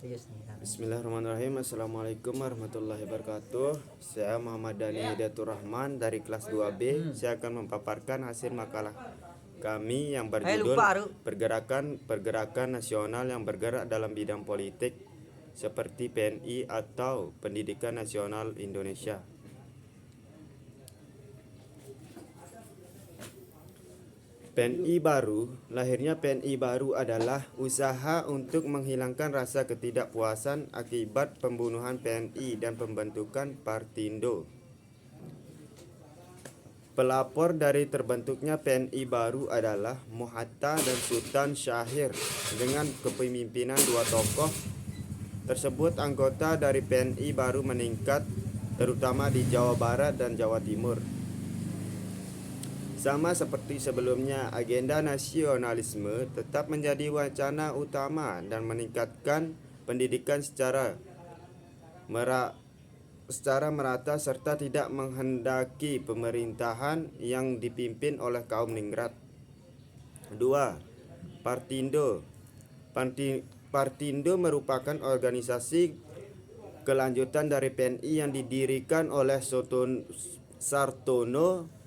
Serius nih kan. Bismillahirrahmanirrahim. Assalamualaikum warahmatullahi wabarakatuh. Saya Muhammad Dani Hidayatur Rahman dari kelas 2B. Saya akan memaparkan hasil makalah kami yang berjudul Lupa Aru. Pergerakan nasional yang bergerak dalam bidang politik seperti PNI atau Pendidikan Nasional Indonesia. PNI baru, lahirnya PNI baru adalah usaha untuk menghilangkan rasa ketidakpuasan akibat pembunuhan PNI dan pembentukan Partindo. Pelapor dari terbentuknya PNI baru adalah Mohatta dan Sultan Syahir. Dengan kepemimpinan dua tokoh tersebut, anggota dari PNI baru meningkat, terutama di Jawa Barat dan Jawa Timur. Sama seperti sebelumnya, agenda nasionalisme tetap menjadi wacana utama dan meningkatkan pendidikan secara merata serta tidak menghendaki pemerintahan yang dipimpin oleh kaum ningrat. 2. Partindo. Partindo merupakan organisasi kelanjutan dari PNI yang didirikan oleh Sartono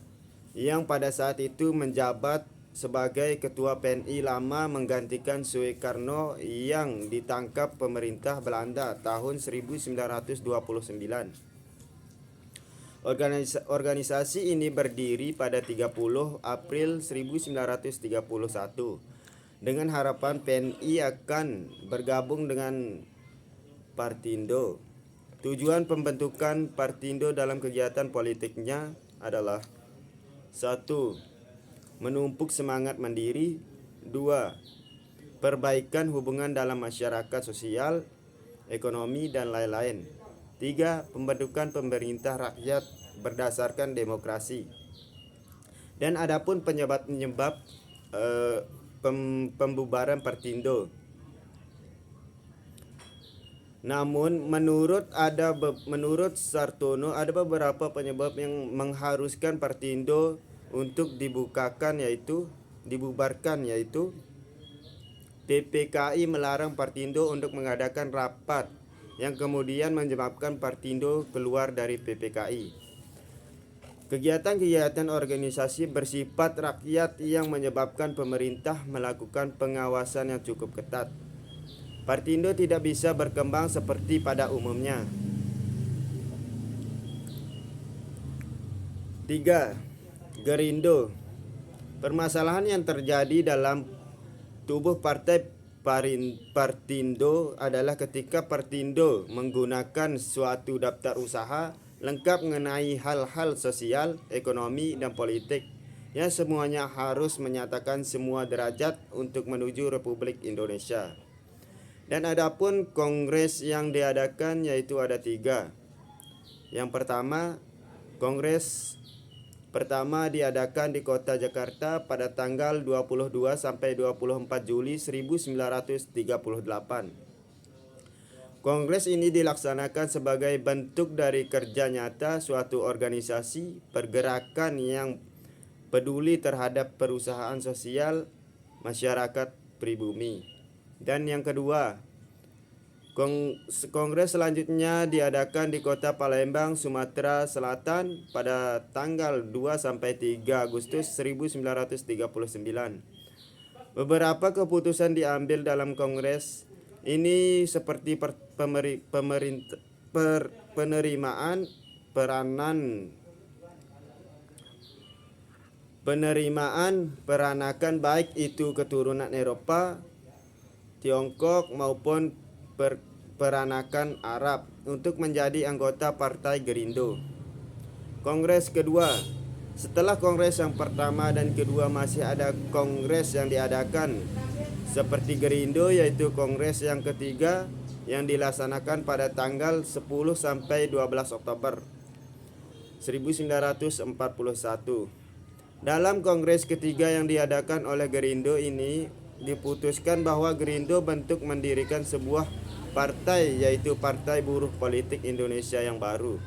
yang pada saat itu menjabat sebagai ketua PNI lama menggantikan Soekarno yang ditangkap pemerintah Belanda tahun 1929. Organisasi ini berdiri pada 30 April 1931 dengan harapan PNI akan bergabung dengan Partindo. Tujuan pembentukan Partindo dalam kegiatan politiknya adalah 1. Menumpuk semangat mandiri. 2. Perbaikan hubungan dalam masyarakat sosial, ekonomi, dan lain-lain. 3. Pembentukan pemerintah rakyat berdasarkan demokrasi. Dan adapun penyebab pembubaran Partindo. Namun menurut Sartono ada beberapa penyebab yang mengharuskan Partindo untuk dibubarkan yaitu PPKI melarang Partindo untuk mengadakan rapat yang kemudian menyebabkan Partindo keluar dari PPKI. Kegiatan-kegiatan organisasi bersifat rakyat yang menyebabkan pemerintah melakukan pengawasan yang cukup ketat. Partindo tidak bisa berkembang seperti pada umumnya. 3. Gerindo. Permasalahan yang terjadi dalam tubuh partai Partindo adalah ketika Partindo menggunakan suatu daftar usaha lengkap mengenai hal-hal sosial, ekonomi, dan politik yang semuanya harus menyatakan semua derajat untuk menuju Republik Indonesia. Dan adapun kongres yang diadakan yaitu ada 3. Yang pertama, kongres pertama diadakan di kota Jakarta pada tanggal 22 sampai 24 Juli 1938. Kongres ini dilaksanakan sebagai bentuk dari kerja nyata suatu organisasi pergerakan yang peduli terhadap perusahaan sosial masyarakat pribumi. Dan yang kedua, kongres selanjutnya diadakan di kota Palembang, Sumatera Selatan pada tanggal 2 sampai 3 Agustus 1939. Beberapa keputusan diambil dalam kongres ini seperti penerimaan peranakan baik itu keturunan Eropa, Tiongkok maupun peranakan Arab untuk menjadi anggota Partai Gerindo. Kongres kedua. Setelah kongres yang pertama dan kedua masih ada kongres yang diadakan seperti Gerindo, yaitu kongres yang ketiga yang dilaksanakan pada tanggal 10 sampai 12 Oktober 1941. Dalam kongres ketiga yang diadakan oleh Gerindo ini diputuskan bahwa Gerindo bentuk mendirikan sebuah partai yaitu Partai Buruh Politik Indonesia yang baru.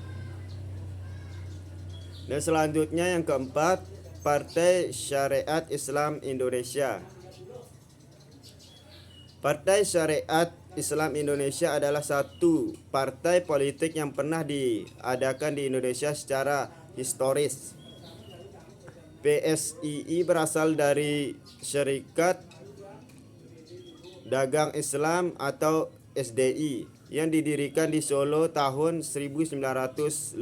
Dan selanjutnya yang keempat, Partai Syariat Islam Indonesia. Partai Syariat Islam Indonesia adalah satu partai politik yang pernah diadakan di Indonesia secara historis. PSII berasal dari Syarikat Dagang Islam atau SDI yang didirikan di Solo tahun 1905.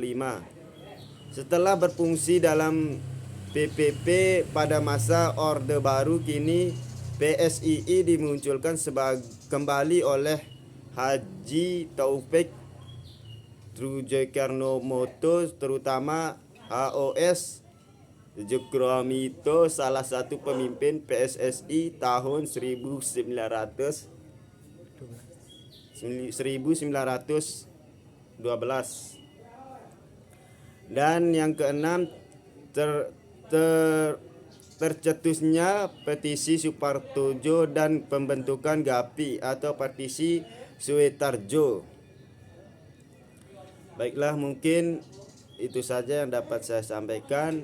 Setelah berfungsi dalam PPP pada masa Orde Baru, kini PSII dimunculkan kembali oleh Haji Taufik Trujokernomoto, terutama HOS Jokroamito, salah satu pemimpin PSSI tahun 1912. Dan yang keenam, tercetusnya petisi Supartojo dan pembentukan GAPI atau Partisi Suetarjo. Baiklah, mungkin itu saja yang dapat saya sampaikan.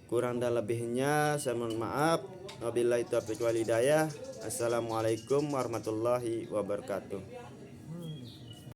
Kurang dan lebihnya saya mohon maaf. Wabillahi taufiq wal hidayah. Assalamualaikum warahmatullahi wabarakatuh.